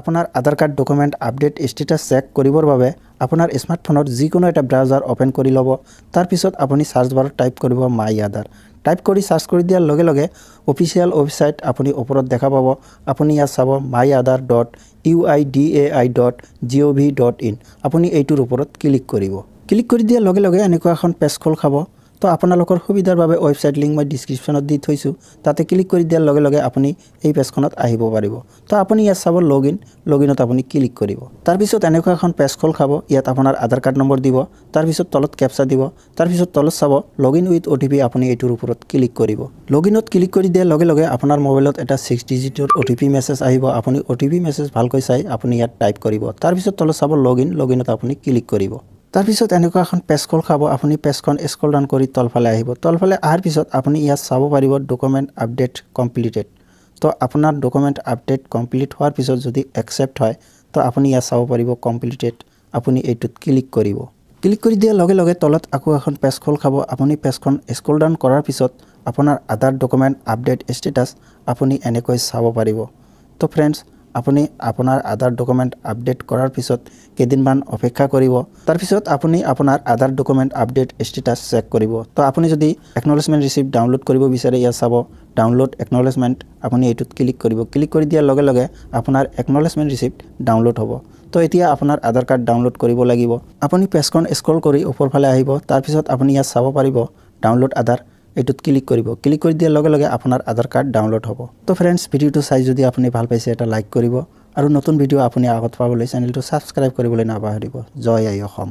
আপোনাৰ Aadhaar card document update status check কৰিবৰ বাবে আপোনাৰ স্মাৰ্টফোনত যিকোনো এটা ব্ৰাউজাৰ অপেন কৰি ল'ব। তাৰ পিছত আপুনি সাৰ্চ বাৰত টাইপ কৰিব মাই আধাৰ। টাইপ কৰি সাৰ্চ কৰি দিয়াৰ লগে লগে অফিচিয়েল ৱেবছাইট আপুনি ওপৰত দেখা পাব। আপুনি ইয়াত চাব myaadhar.uidi.gov.in। আপুনি এইটোৰ ওপৰত ক্লিক কৰিব। ক্লিক কৰি দিয়াৰ লগে লগে এনেকুৱা এখন পেজ খোল খাব। তো আপোনালোকৰ সুবিধাৰ বাবে ৱেবছাইট লিংক মই ডিছক্ৰিপশ্যনত দি থৈছোঁ। তাতে ক্লিক কৰি দিয়াৰ লগে লগে আপুনি এই পেজখনত আহিব পাৰিব। তো আপুনি ইয়াত চাব লগইনত আপুনি ক্লিক কৰিব। তাৰপিছত এনেকুৱা এখন পেজ খোল খাব। ইয়াত আপোনাৰ আধাৰ কাৰ্ড নম্বৰ দিব। তাৰপিছত তলত কেপচা দিব। তাৰপিছত তলত চাব লগইন উইথ OTP। আপুনি এইটোৰ ওপৰত ক্লিক কৰিব। লগইনত ক্লিক কৰি দিয়াৰ লগে লগে আপোনাৰ মোবাইলত এটা 6 ডিজিটৰ OTP মেছেজ আহিব। আপুনি OTP মেছেজ ভালকৈ চাই আপুনি ইয়াত টাইপ কৰিব। তাৰপিছত তলত চাব লগইনত আপুনি ক্লিক কৰিব। তাৰপিছত এনেকুৱা এখন পেজ খোল খাব। আপুনি পেজখন স্ক্ৰল ডাউন কৰি তলফালে আহিব। তলফালে অহাৰ পিছত আপুনি ইয়াত চাব পাৰিব ডকুমেণ্ট আপডেট কমপ্লিটেড। তো আপোনাৰ ডকুমেণ্ট আপডেট কমপ্লিট হোৱাৰ পিছত যদি একচেপ্ট হয় তো আপুনি ইয়াত চাব পাৰিব কমপ্লিটেড। আপুনি এইটোত ক্লিক কৰিব। ক্লিক কৰি দিয়াৰ লগে লগে তলত আকৌ এখন পেজ খোল খাব। আপুনি পেজখন স্ক্ৰল ডাউন কৰাৰ পিছত আপোনাৰ আধাৰ ডকুমেণ্ট আপডেট ষ্টেটাছ আপুনি এনেকৈ চাব পাৰিব। তো ফ্ৰেণ্ডছ, আপুনি আপোনাৰ আধাৰ ডকুমেণ্ট আপডেট কৰাৰ পিছত কেইদিনমান অপেক্ষা কৰিব। তাৰপিছত আপুনি আপোনাৰ আধাৰ ডকুমেণ্ট আপডেট ষ্টেটাছ চেক কৰিব। তো আপুনি যদি একনলেজমেণ্ট ৰিচিপ্ট ডাউনলোড কৰিব বিচাৰে ইয়াত চাব ডাউনলোড একনলেজমেণ্ট। আপুনি এইটোত ক্লিক কৰিব। ক্লিক কৰি দিয়াৰ লগে লগে আপোনাৰ একনলেজমেণ্ট ৰিচিপ্ট ডাউনলোড হ'ব। তো এতিয়া আপোনাৰ আধাৰ কাৰ্ড ডাউনলোড কৰিব লাগিব। আপুনি পেজখন স্ক্ৰল কৰি ওপৰফালে আহিব। তাৰপিছত আপুনি ইয়াত চাব পাৰিব ডাউনলোড আধাৰ। এইটোত ক্লিক কৰিব। ক্লিক কৰি দিয়াৰ লগে লগে আপোনাৰ আধাৰ কাৰ্ড ডাউনলোড হ'ব। তো ফ্ৰেণ্ডছ, ভিডিঅ'টো চাই যদি আপুনি ভাল পাইছে এটা লাইক কৰিব আৰু নতুন ভিডিঅ' আপুনি আগত পাবলৈ চেনেলটো ছাবস্ক্ৰাইব কৰিবলৈ নাপাহৰিব। জয় আই অসম।